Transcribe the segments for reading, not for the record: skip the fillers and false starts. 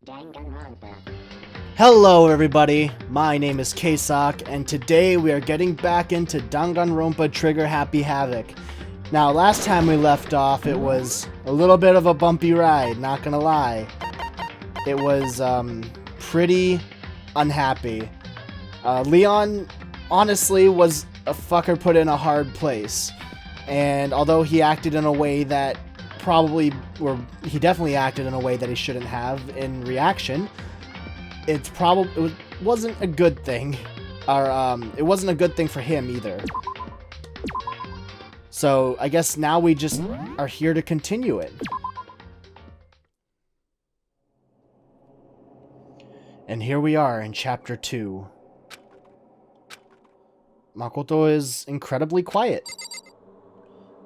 Danganronpa. Hello everybody, my name is K-Sawk, and today we are getting back into Danganronpa Trigger Happy Havoc. Now, last time we left off, it was a little bit of a bumpy ride, not gonna lie. It was, pretty unhappy. Leon, honestly, was a fucker put in a hard place. And although he acted in a way that he definitely acted in a way that he shouldn't have in reaction, it wasn't a good thing. It wasn't a good thing for him either. So, I guess now we just are here to continue it. And here we are in Chapter 2. Makoto is incredibly quiet.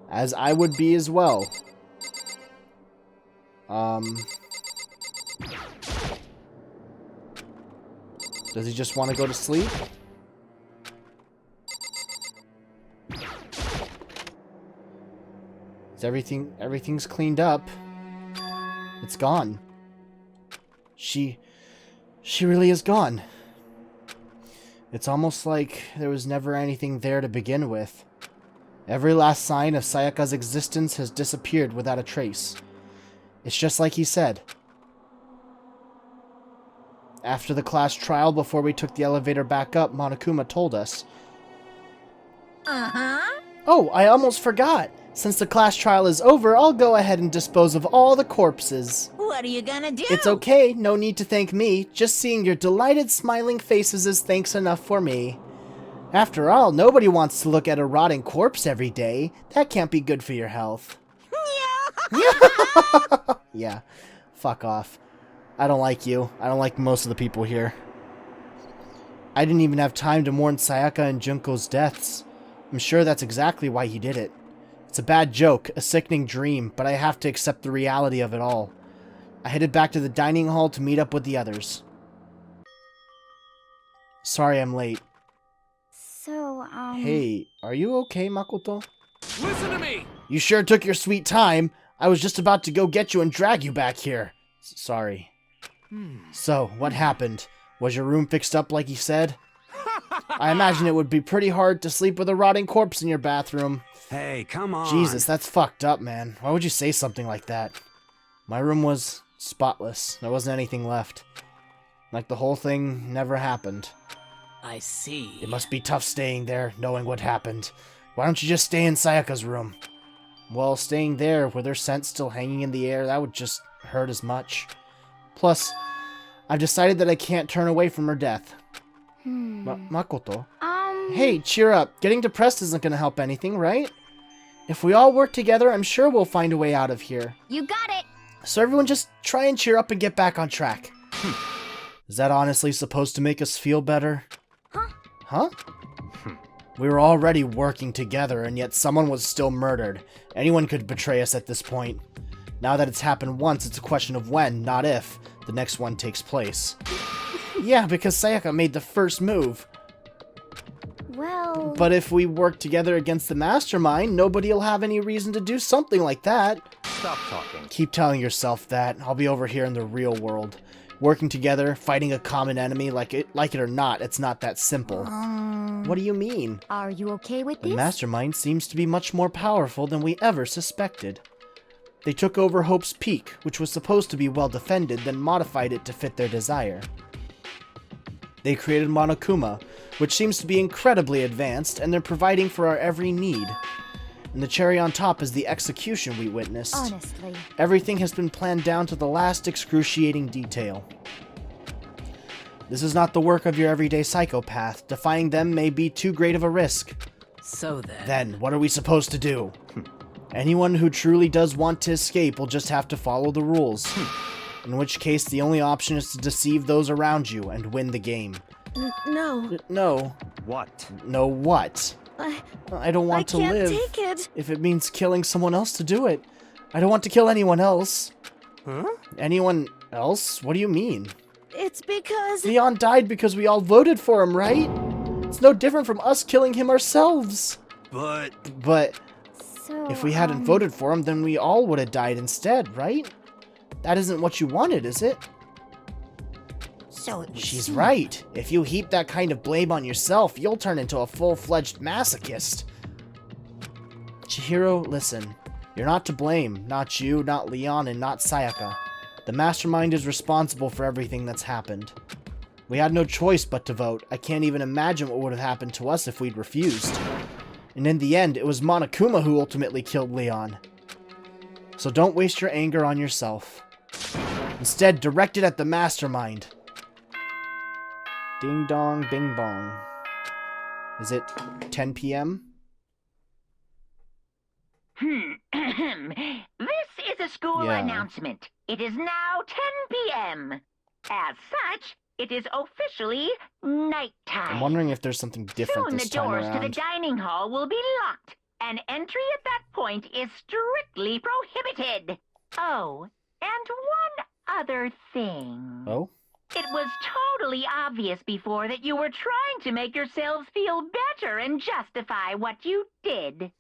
As I would be as well. Does he just want to go to sleep? Everything's cleaned up. It's gone. She really is gone. It's almost like there was never anything there to begin with. Every last sign of Sayaka's existence has disappeared without a trace. It's just like he said. After the class trial, before we took the elevator back up, Monokuma told us. Oh, I almost forgot. Since the class trial is over, I'll go ahead and dispose of all the corpses. What are you gonna do? It's okay, no need to thank me. Just seeing your delighted smiling faces is thanks enough for me. After all, nobody wants to look at a rotting corpse every day. That can't be good for your health. Yeah, fuck off. I don't like you. I don't like most of the people here. I didn't even have time to mourn Sayaka and Junko's deaths. I'm sure that's exactly why he did it. It's a bad joke, a sickening dream, but I have to accept the reality of it all. I headed back to the dining hall to meet up with the others. Sorry I'm late. Hey, are you okay, Makoto? Listen to me! You sure took your sweet time. I was just about to go get you and drag you back here. Sorry. So, what happened? Was your room fixed up like you said? I imagine it would be pretty hard to sleep with a rotting corpse in your bathroom. Hey, come on. Jesus, that's fucked up, man. Why would you say something like that? My room was spotless. There wasn't anything left. Like the whole thing never happened. I see. It must be tough staying there, knowing what happened. Why don't you just stay in Sayaka's room? Well, staying there with her scent still hanging in the air, that would just hurt as much. Plus, I've decided that I can't turn away from her death. Makoto? Hey, cheer up. Getting depressed isn't gonna help anything, right? If we all work together, I'm sure we'll find a way out of here. You got it! So everyone just try and cheer up and get back on track. Is that honestly supposed to make us feel better? Huh? We were already working together, and yet someone was still murdered. Anyone could betray us at this point. Now that it's happened once, it's a question of when, not if, the next one takes place. Yeah, because Sayaka made the first move. Well... But if we work together against the mastermind, nobody'll have any reason to do something like that. Stop talking. Keep telling yourself that. I'll be over here in the real world. Working together, fighting a common enemy, like it or not, it's not that simple. What do you mean? Are you okay with The this? mastermind seems to be much more powerful than we ever suspected. They took over Hope's Peak, which was supposed to be well defended, then modified it to fit their desire. They created Monokuma, which seems to be incredibly advanced, and they're providing for our every need. And the cherry on top is the execution we witnessed. Honestly. Everything has been planned down to the last excruciating detail. This is not the work of your everyday psychopath. Defying them may be too great of a risk. So then... Then, what are we supposed to do? Anyone who truly does want to escape will just have to follow the rules. In which case, the only option is to deceive those around you and win the game. No. No. What? No what? I don't want to live. I can't take it. If it means killing someone else to do it. I don't want to kill anyone else. Huh? Anyone else? What do you mean? It's because... Leon died because we all voted for him, right? It's no different from us killing him ourselves. But... So, If we hadn't voted for him, then we all would have died instead, right? That isn't what you wanted, is it? So it would She's seem. right. If you heap that kind of blame on yourself, you'll turn into a full-fledged masochist. Chihiro, listen. You're not to blame. Not you, not Leon, and not Sayaka. The mastermind is responsible for everything that's happened. We had no choice but to vote. I can't even imagine what would have happened to us if we'd refused. And in the end, it was Monokuma who ultimately killed Leon. So don't waste your anger on yourself. Instead, direct it at the mastermind. Ding dong, bing bong. Is it 10 p.m.? This is a school Yeah. announcement. It is now 10 p.m. As such, it is officially nighttime. I'm wondering if there's something different Soon this the time doors to the around. dining hall will be locked, and entry at that point is strictly prohibited. Oh, and one other thing. Oh? It was totally obvious before that you were trying to make yourselves feel better and justify what you did.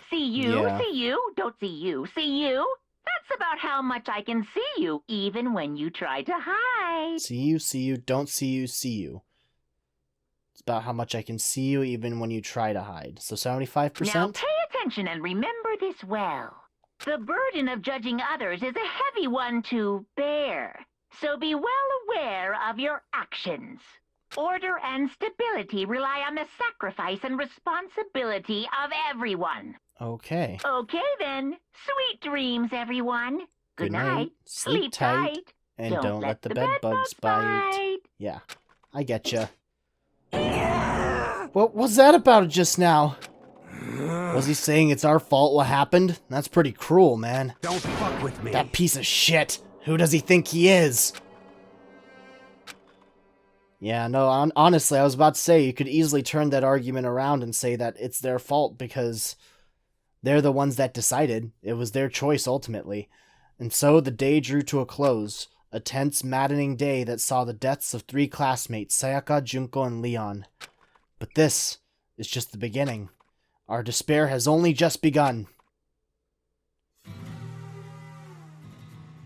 See you, Yeah. see you, don't see you, see you. That's about how much I can see you, even when you try to hide. See you, don't see you. It's about how much I can see you even when you try to hide. So 75%? Now pay attention and remember this well. The burden of judging others is a heavy one to bear, so be well aware of your actions. Order and stability rely on the sacrifice and responsibility of everyone. Okay. Okay then, sweet dreams, everyone. Good night. Sleep tight. And don't let the bed bugs bite. Yeah, I getcha. What was that about just now? Was he saying it's our fault what happened? That's pretty cruel, man. Don't fuck with me. That piece of shit. Who does he think he is? Yeah, no, honestly, I was about to say, you could easily turn that argument around and say that it's their fault because they're the ones that decided. It was their choice, ultimately. And so the day drew to a close. A tense, maddening day that saw the deaths of 3 classmates, Sayaka, Junko, and Leon. But this is just the beginning. Our despair has only just begun.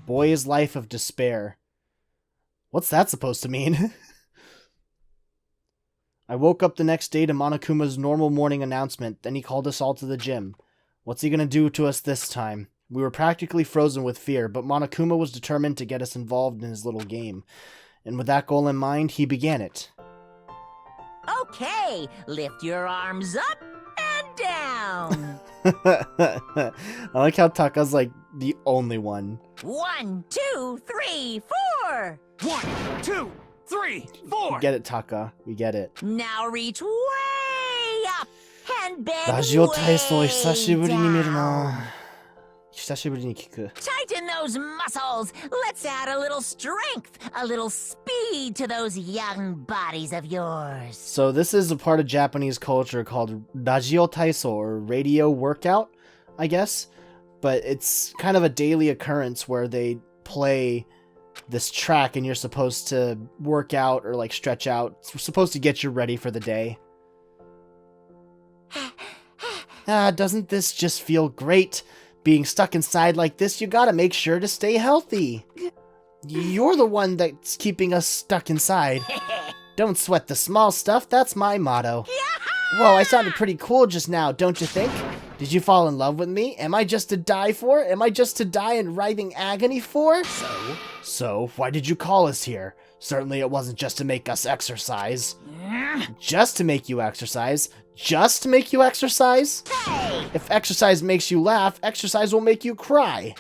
Boy's Life of Despair. What's that supposed to mean? I woke up the next day to Monokuma's normal morning announcement, then he called us all to the gym. What's he gonna do to us this time? We were practically frozen with fear, but Monokuma was determined to get us involved in his little game. And with that goal in mind, he began it. Okay, lift your arms up and down. I like how Taka's like the only one. 1, 2, 3, 4. 1, 2, 3, 4. We get it, Taka. We get it. Now reach way up and bend ラジオ体操 way 久しぶりに見る down. な。久しぶりに聞く。 Tighten those muscles. Let's add a little strength, a little speed to those young bodies of yours. So this is a part of Japanese culture called radio taiso, or radio workout, I guess. But it's kind of a daily occurrence where they play this track and you're supposed to work out or like stretch out. It's supposed to get you ready for the day. Doesn't this just feel great? Being stuck inside like this, you gotta make sure to stay healthy. You're the one that's keeping us stuck inside. Don't sweat the small stuff, that's my motto. Whoa, I sounded pretty cool just now, don't you think? Did you fall in love with me? Am I just to die for? Am I just to die in writhing agony for? So, why did you call us here? Certainly it wasn't just to make us exercise. Just to make you exercise? Just to make you exercise? Hey! If exercise makes you laugh, exercise will make you cry.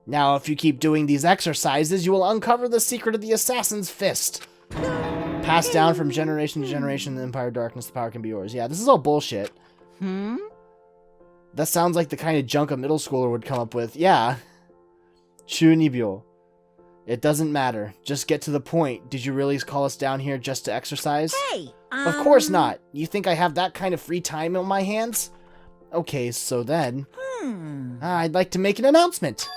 Now, if you keep doing these exercises, you will uncover the secret of the assassin's fist. Passed down from generation to generation in the Empire of Darkness, the power can be yours. Yeah, this is all bullshit. That sounds like the kind of junk a middle schooler would come up with. Yeah. Chunibyo. It doesn't matter. Just get to the point. Did you really call us down here just to exercise? Hey! Of course not. You think I have that kind of free time on my hands? Okay, so then... I'd like to make an announcement.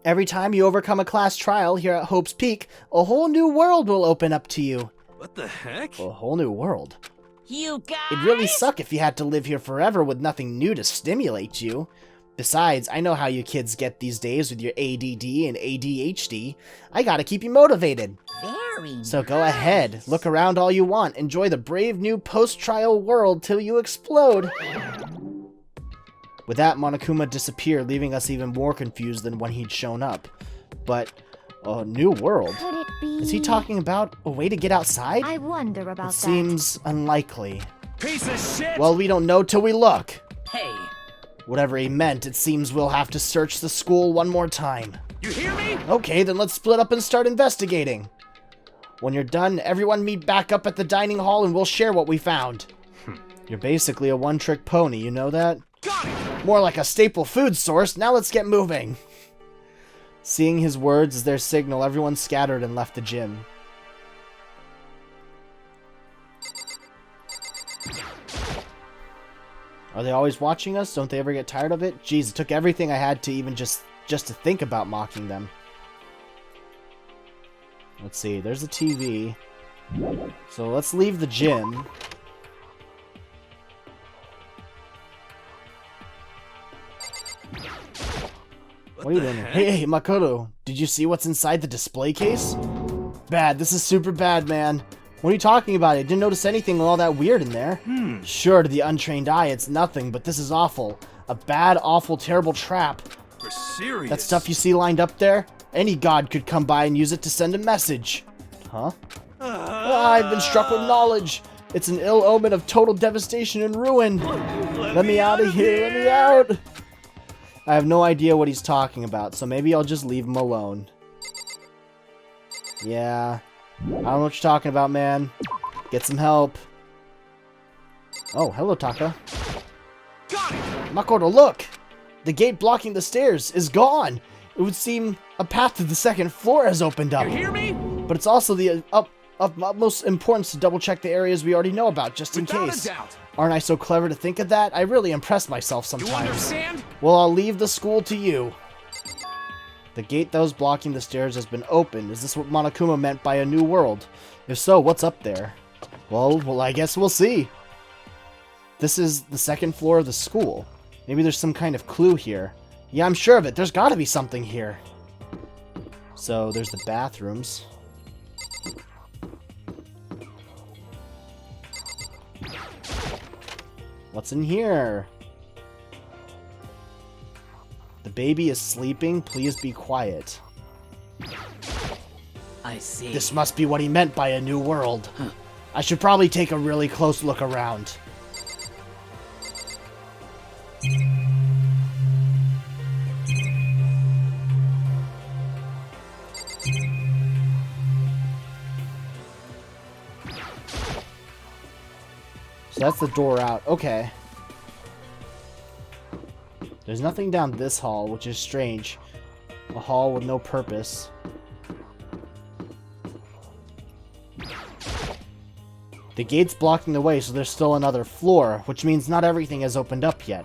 Every time you overcome a class trial here at Hope's Peak, a whole new world will open up to you. What the heck? A whole new world. You guys! It'd really suck if you had to live here forever with nothing new to stimulate you. Besides, I know how you kids get these days with your ADD and ADHD. I gotta keep you motivated. Very Very So go nice. ahead, look around all you want, enjoy the brave new post-trial world till you explode. With that, Monokuma disappeared, leaving us even more confused than when he'd shown up. But, a new world? Could it be... Is he talking about a way to get outside? I wonder about It seems unlikely. Piece of shit! Well, we don't know till we look. Hey, Whatever he meant, it seems we'll have to search the school one more time. You hear me? Okay, then let's split up and start investigating. When you're done, everyone meet back up at the dining hall and we'll share what we found. You're basically a one-trick pony, you know that? Got it! More like a staple food source. Now let's get moving. Seeing his words as their signal, everyone scattered and left the gym. Are they always watching us? Don't they ever get tired of it? Jeez, it took everything I had to even just to think about mocking them. Let's see, there's a TV. So let's leave the gym. What are you doing here? Hey, Makoto, did you see what's inside the display case? Bad, this is super bad, man. What are you talking about? I didn't notice anything all that weird in there. Sure, to the untrained eye, it's nothing, but this is awful. A bad, awful, terrible trap. For serious? That stuff you see lined up there? Any god could come by and use it to send a message. Huh? I've been struck with knowledge. It's an ill omen of total devastation and ruin. Let me out of here. Let me out. I have no idea what he's talking about, so maybe I'll just leave him alone. Yeah. I don't know what you're talking about, man. Get some help. Oh, hello, Taka. Got it! Makoto, look! The gate blocking the stairs is gone. It would seem a path to the second floor has opened up. You hear me? But it's also the of utmost importance to double-check the areas we already know about, just in Without case. a doubt. Aren't I so clever to think of that? I really impress myself You sometimes. understand? Well, I'll leave the school to you. The gate that was blocking the stairs has been opened. Is this what Monokuma meant by a new world? If so, what's up there? Well, I guess we'll see. This is the second floor of the school. Maybe there's some kind of clue here. Yeah, I'm sure of it. There's gotta be something here. So, there's the bathrooms. What's in here? The baby is sleeping. Please be quiet. I see. This must be what he meant by a new world. I should probably take a really close look around. So that's the door out. Okay. There's nothing down this hall, which is strange. A hall with no purpose. The gate's blocking the way, so there's still another floor, which means not everything has opened up yet.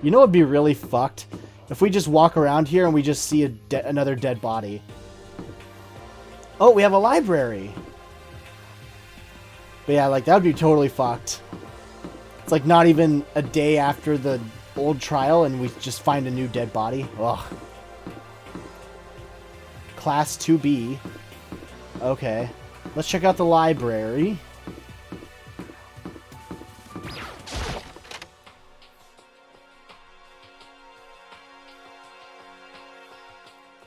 You know what would be really fucked? If we just walk around here and we just see another dead body. Oh, we have a library! But yeah, like, that would be totally fucked. It's like not even a day after the old trial and we just find a new dead body. Ugh. Class 2B. Okay. Let's check out the library.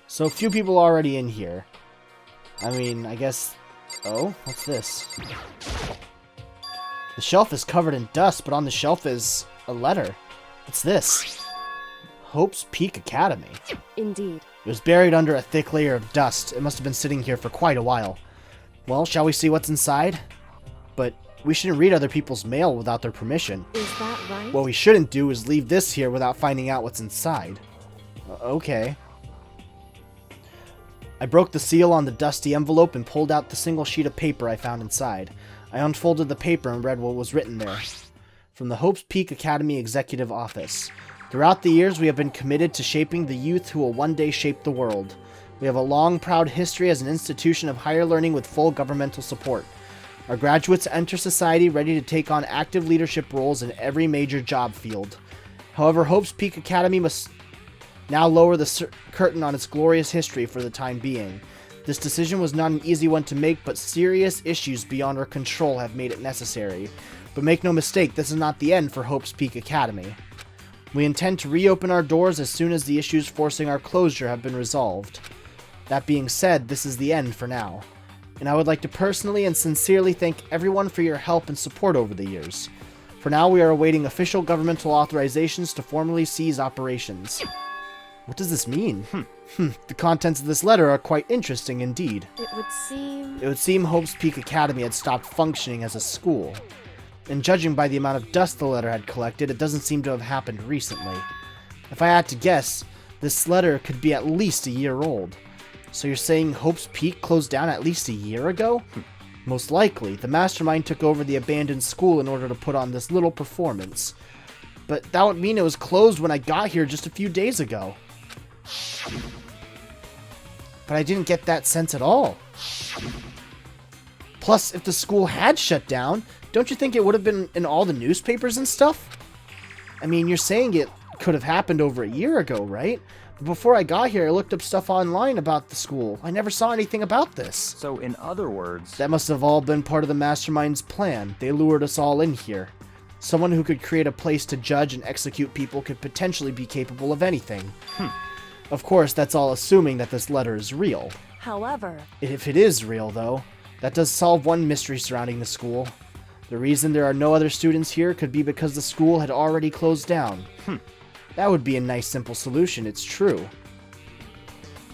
So, few people already in here. I mean, I guess... Oh, what's this? The shelf is covered in dust, but on the shelf is a letter. What's this? Hope's Peak Academy. Indeed. It was buried under a thick layer of dust. It must have been sitting here for quite a while. Well, shall we see what's inside? But we shouldn't read other people's mail without their permission. Is that right? What we shouldn't do is leave this here without finding out what's inside. Okay. I broke the seal on the dusty envelope and pulled out the single sheet of paper I found inside. I unfolded the paper and read what was written there. From the Hope's Peak Academy Executive Office. Throughout the years, we have been committed to shaping the youth who will one day shape the world. We have a long, proud history as an institution of higher learning with full governmental support. Our graduates enter society ready to take on active leadership roles in every major job field. However, Hope's Peak Academy must now lower the curtain on its glorious history for the time being. This decision was not an easy one to make, but serious issues beyond our control have made it necessary. But make no mistake, this is not the end for Hope's Peak Academy. We intend to reopen our doors as soon as the issues forcing our closure have been resolved. That being said, this is the end for now. And I would like to personally and sincerely thank everyone for your help and support over the years. For now, we are awaiting official governmental authorizations to formally cease operations. What does this mean? The contents of this letter are quite interesting indeed. It would seem Hope's Peak Academy had stopped functioning as a school. And judging by the amount of dust the letter had collected, it doesn't seem to have happened recently. If I had to guess, this letter could be at least a year old. So you're saying Hope's Peak closed down at least a year ago? Most likely, the mastermind took over the abandoned school in order to put on this little performance. But that would mean it was closed when I got here just a few days ago. But I didn't get that sense at all. Plus, if the school had shut down, don't you think it would have been in all the newspapers and stuff? I mean, you're saying it could have happened over a year ago, right? But before I got here, I looked up stuff online about the school. I never saw anything about this. So in other words... That must have all been part of the mastermind's plan. They lured us all in here. Someone who could create a place to judge and execute people could potentially be capable of anything. Of course, that's all assuming that this letter is real. However, If it is real, though, that does solve one mystery surrounding the school. The reason there are no other students here could be because the school had already closed down. That would be a nice simple solution, it's true.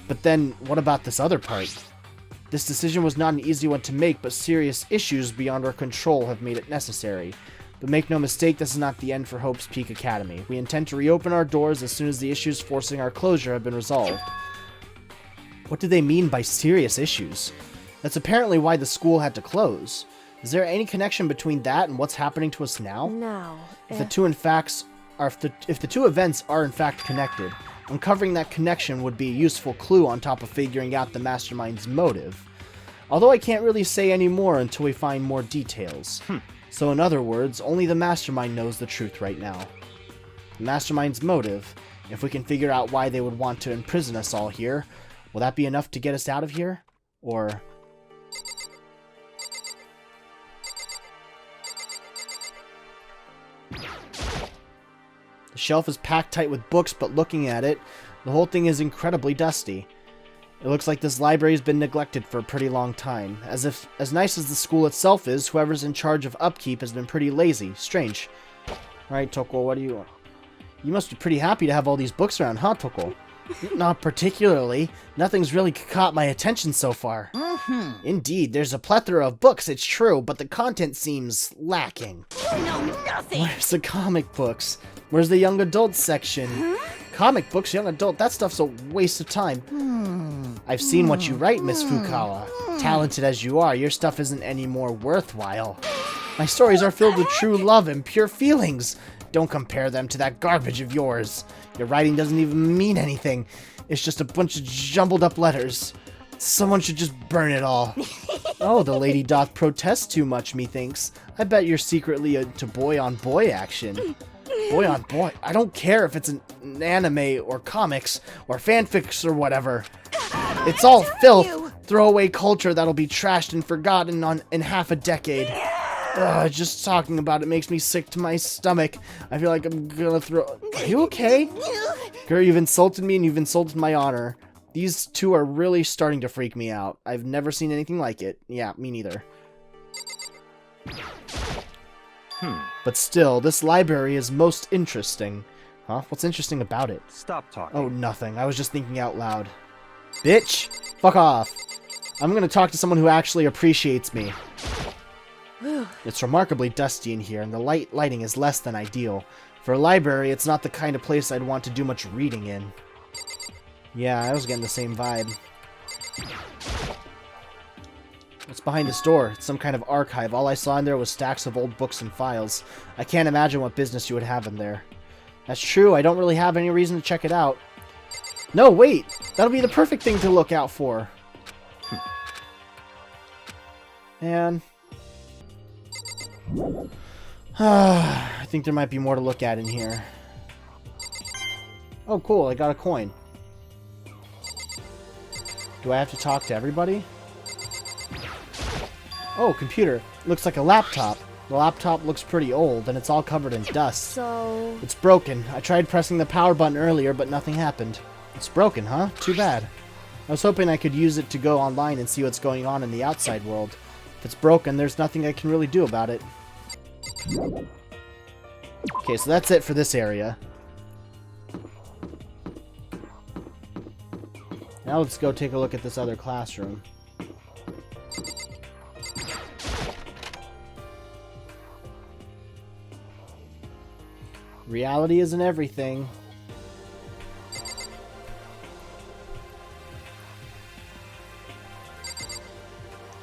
But then, what about this other part? This decision was not an easy one to make, but serious issues beyond our control have made it necessary. But make no mistake, this is not the end for Hope's Peak Academy. We intend to reopen our doors as soon as the issues forcing our closure have been resolved. What do they mean by serious issues? That's apparently why the school had to close. Is there any connection between that and what's happening to us now? now, If the two events are in fact connected, uncovering that connection would be a useful clue on top of figuring out the mastermind's motive. Although I can't really say any more until we find more details. So in other words, only the mastermind knows the truth right now. The mastermind's motive, if we can figure out why they would want to imprison us all here, will that be enough to get us out of here? Or... The shelf is packed tight with books, but looking at it, the whole thing is incredibly dusty. It looks like this library has been neglected for a pretty long time. As nice as the school itself is, whoever's in charge of upkeep has been pretty lazy. Strange. Alright, Toko, what do you want? You must be pretty happy to have all these books around, huh, Toko? Not particularly. Nothing's really caught my attention so far. Indeed, there's a plethora of books, it's true, but the content seems lacking. No, nothing! Where's the comic books? Where's the young adult section? Comic books, young adult, that stuff's a waste of time. I've seen what you write, Miss Fukawa. Talented as you are, your stuff isn't any more worthwhile. My stories are filled with true love and pure feelings. Don't compare them to that garbage of yours. Your writing doesn't even mean anything. It's just a bunch of jumbled up letters. Someone should just burn it all. Oh, the lady doth protest too much, methinks. I bet you're secretly into boy-on-boy action. Boy-on-boy? I don't care if it's an anime or comics or fanfics or whatever. It's all filth. Throwaway culture that'll be trashed and forgotten in half a decade. Just talking about it makes me sick to my stomach. I feel like I'm gonna throw... Are you okay? Girl, you've insulted me and you've insulted my honor. These two are really starting to freak me out. I've never seen anything like it. Yeah, me neither. But still, this library is most interesting. Huh? What's interesting about it? Stop talking. Oh, nothing. I was just thinking out loud. Bitch! Fuck off. I'm gonna talk to someone who actually appreciates me. It's remarkably dusty in here, and the lighting is less than ideal. For a library, it's not the kind of place I'd want to do much reading in. Yeah, I was getting the same vibe. What's behind this door? It's some kind of archive. All I saw in there was stacks of old books and files. I can't imagine what business you would have in there. That's true, I don't really have any reason to check it out. No, wait! That'll be the perfect thing to look out for. Man. I think there might be more to look at in here. Oh, cool, I got a coin. Do I have to talk to everybody? Oh, computer. Looks like a laptop. The laptop looks pretty old, and it's all covered in dust. So... It's broken. I tried pressing the power button earlier, but nothing happened. It's broken, huh? Too bad. I was hoping I could use it to go online and see what's going on in the outside world. If it's broken, there's nothing I can really do about it. Okay, so that's it for this area. Now let's go take a look at this other classroom. Reality isn't everything.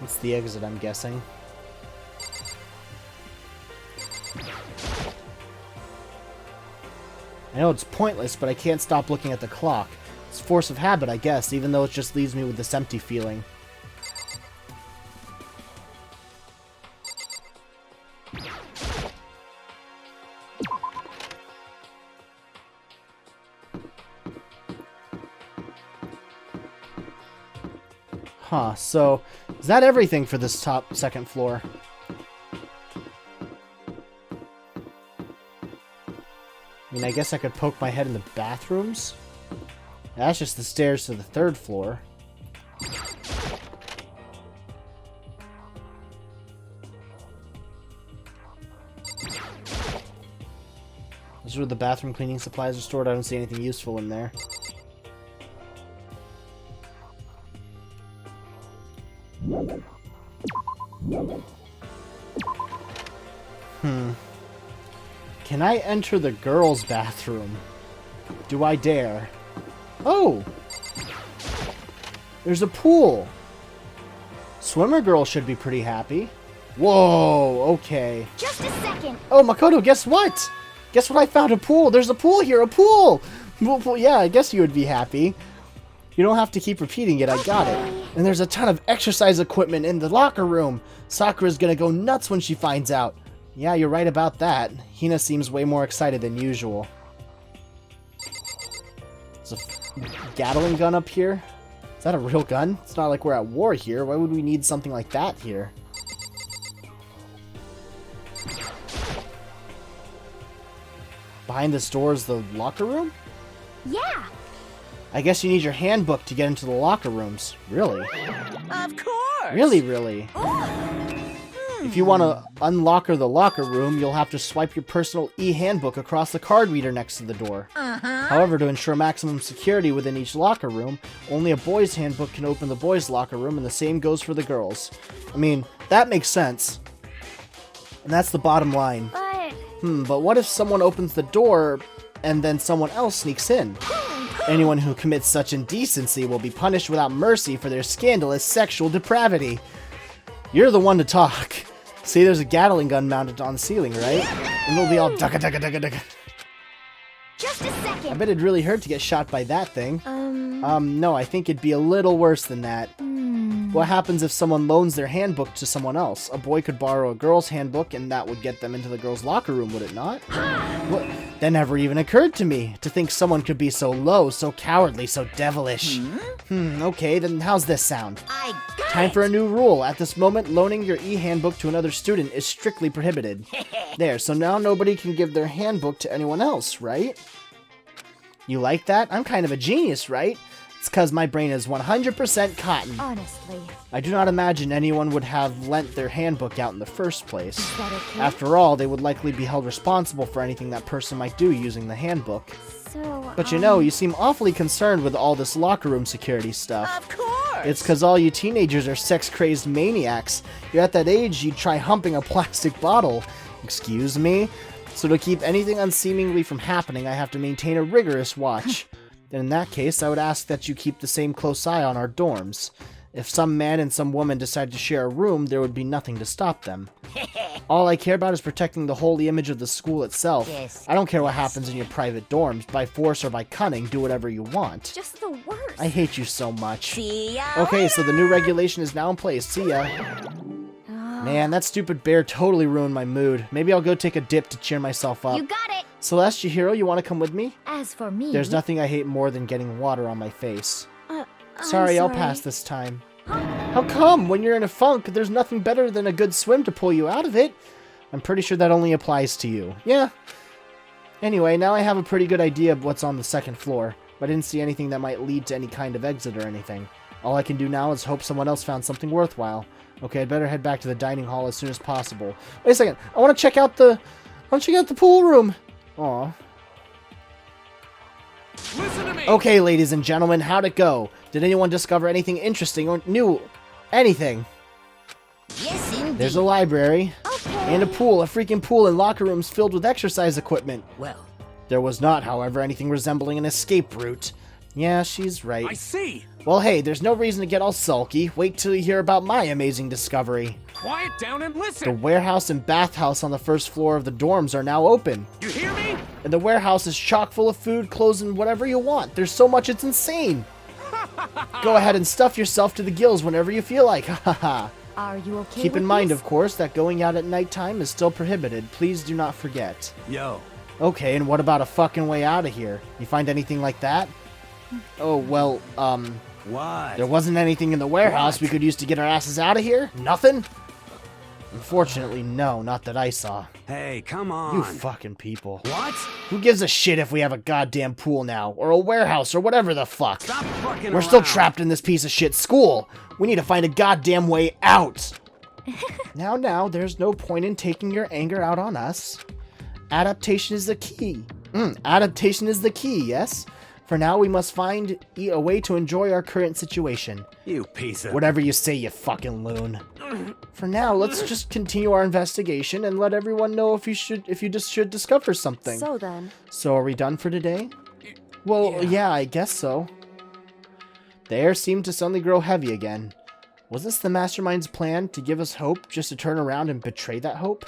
It's the exit, I'm guessing. I know it's pointless, but I can't stop looking at the clock. It's force of habit, I guess, even though it just leaves me with this empty feeling. Huh, so is that everything for this second floor? I mean, I guess I could poke my head in the bathrooms? That's just the stairs to the third floor. This is where the bathroom cleaning supplies are stored. I don't see anything useful in there. Can I enter the girls' bathroom? Do I dare? Oh! There's a pool! Swimmer girl should be pretty happy. Whoa, okay. Just a second. Oh, Makoto, guess what? Guess what I found? A pool! There's a pool here! A pool! Well, yeah, I guess you would be happy. You don't have to keep repeating it, I got it. And there's a ton of exercise equipment in the locker room. Sakura's gonna go nuts when she finds out. Yeah, you're right about that. Hina seems way more excited than usual. There's a Gatling gun up here? Is that a real gun? It's not like we're at war here. Why would we need something like that here? Behind this door is the locker room? Yeah. I guess you need your handbook to get into the locker rooms. Really? Of course! Really? If you want to unlocker the locker room, you'll have to swipe your personal e-handbook across the card reader next to the door. However, to ensure maximum security within each locker room, only a boy's handbook can open the boys' locker room, and the same goes for the girls. I mean, that makes sense. And that's the bottom line. But what if someone opens the door and then someone else sneaks in? Anyone who commits such indecency will be punished without mercy for their scandalous sexual depravity. You're the one to talk. See, there's a Gatling gun mounted on the ceiling, right? And it'll be all dugga dugga dugga dugga. Just a second. I bet it'd really hurt to get shot by that thing. No, I think it'd be a little worse than that. What happens if someone loans their handbook to someone else? A boy could borrow a girl's handbook, and that would get them into the girls' locker room, would it not? What? That never even occurred to me, to think someone could be so low, so cowardly, so devilish. Okay, then how's this sound? Time for a new rule. At this moment, loaning your e-handbook to another student is strictly prohibited. There, so now nobody can give their handbook to anyone else, right? You like that? I'm kind of a genius, right? It's because my brain is 100% cotton. Honestly. I do not imagine anyone would have lent their handbook out in the first place. Is that okay? After all, they would likely be held responsible for anything that person might do using the handbook. So, But you know, you seem awfully concerned with all this locker room security stuff. Of course! It's because all you teenagers are sex-crazed maniacs. You're at that age you'd try humping a plastic bottle. Excuse me? So to keep anything unseemly from happening, I have to maintain a rigorous watch. In that case, I would ask that you keep the same close eye on our dorms. If some man and some woman decide to share a room, there would be nothing to stop them. All I care about is protecting the holy image of the school itself. Yes. I don't care what happens in your private dorms. By force or by cunning, do whatever you want. just the worst. I hate you so much. See ya Okay, so the new regulation is now in place. See ya. Man, that stupid bear totally ruined my mood. Maybe I'll go take a dip to cheer myself up. You got it. Celeste, Chihiro, you want to come with me? As for me... There's nothing I hate more than getting water on my face. Sorry, I'll pass this time. How come? When you're in a funk, there's nothing better than a good swim to pull you out of it. I'm pretty sure that only applies to you. Yeah. Anyway, now I have a pretty good idea of what's on the second floor, but I didn't see anything that might lead to any kind of exit or anything. All I can do now is hope someone else found something worthwhile. Okay, I'd better head back to the dining hall as soon as possible. Wait a second. I want to check out the pool room. Aw. Listen to me. Okay, ladies and gentlemen, how'd it go? Did anyone discover anything interesting or new? Anything? Yes, indeed. There's a library. And a pool, a freaking pool and locker rooms filled with exercise equipment. Well, There was not, however, anything resembling an escape route. Yeah, she's right. I see. Well, hey, there's no reason to get all sulky. Wait till you hear about my amazing discovery. Quiet down and The listen. warehouse and bathhouse on the first floor of the dorms are now open. You hear me? And the warehouse is chock full of food, clothes, and whatever you want. There's so much it's insane. Go ahead and stuff yourself to the gills whenever you feel like. Haha. Are you okay Keep with in mind, this? of course, that going out at nighttime is still prohibited. Please do not forget. Yo. Okay, and what about a fucking way out of here? You find anything like that? Oh, well, What? there wasn't anything in the warehouse What? we could use to get our asses out of here? Nothing? Unfortunately, no, not that I saw. Hey, come You on. fucking people. What? Who gives a shit if we have a goddamn pool now, or a warehouse, or whatever the fuck? Stop fucking We're still around. trapped in this piece of shit school. We need to find a goddamn way out. Now, there's no point in taking your anger out on us. Adaptation is the key. Adaptation is the key, yes? For now, we must find a way to enjoy our current situation. You piece of... Whatever you say, you fucking loon. For now, let's just continue our investigation and let everyone know if you just should discover something. So then, So are we done for today? Well, yeah, I guess so. The air seemed to suddenly grow heavy again. Was this the mastermind's plan to give us hope just to turn around and betray that hope?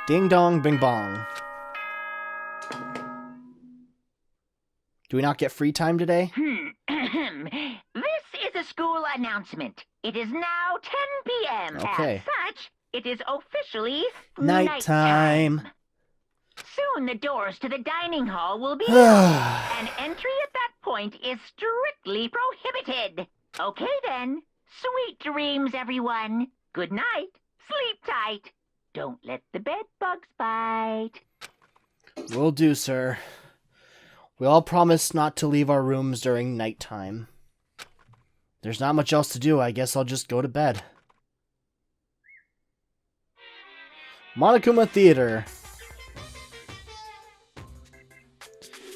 Ding dong, bing bong. Do we not get free time today? This is a school announcement. It is now 10 p.m. Okay. As such, it is officially Nighttime. Soon the doors to the dining hall will be open, and entry at that point is strictly prohibited. Okay then. Sweet dreams, everyone. Good night. Sleep tight. Don't let the bed bugs bite. Will do, sir. We all promise not to leave our rooms during nighttime. There's not much else to do. I guess I'll just go to bed. Monokuma Theater.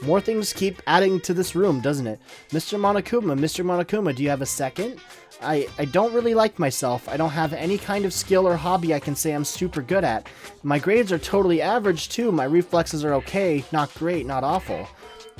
More things keep adding to this room, doesn't it? Mr. Monokuma, do you have a second? I don't really like myself. I don't have any kind of skill or hobby I can say I'm super good at. My grades are totally average, too. My reflexes are okay. Not great, not awful.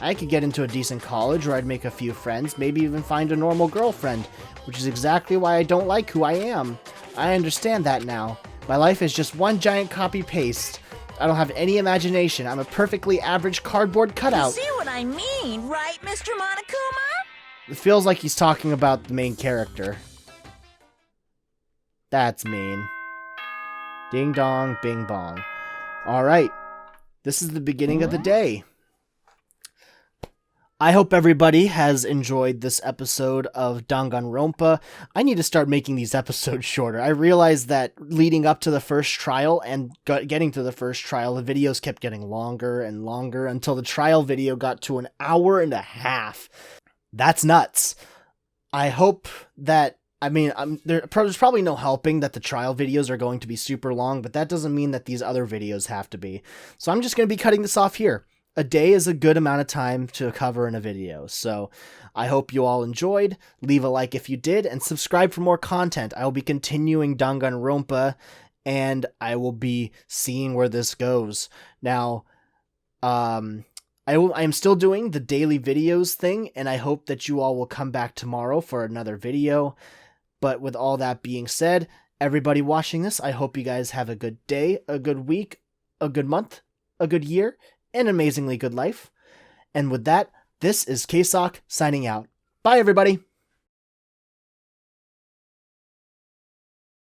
I could get into a decent college where I'd make a few friends, maybe even find a normal girlfriend, which is exactly why I don't like who I am. I understand that now. My life is just one giant copy-paste. I don't have any imagination. I'm a perfectly average cardboard you cutout. see what I mean, right, Mr. Monokuma? It feels like he's talking about the main character. That's mean. Ding dong, bing bong. Alright. This is the beginning of the day. I hope everybody has enjoyed this episode of Danganronpa. I need to start making these episodes shorter. I realized that leading up to the first trial and getting to the first trial, the videos kept getting longer and longer until the trial video got to an hour and a half. That's nuts. I hope that, there's probably no helping that the trial videos are going to be super long, but that doesn't mean that these other videos have to be. So I'm just going to be cutting this off here. A day is a good amount of time to cover in a video, so I hope you all enjoyed. Leave a like if you did, and subscribe for more content. I will be continuing Danganronpa, and I will be seeing where this goes. Now, I am still doing the daily videos thing, and I hope that you all will come back tomorrow for another video. But with all that being said, everybody watching this, I hope you guys have a good day, a good week, a good month, a good year, an amazingly good life. And with that, this is K-Sawk signing out. Bye, everybody!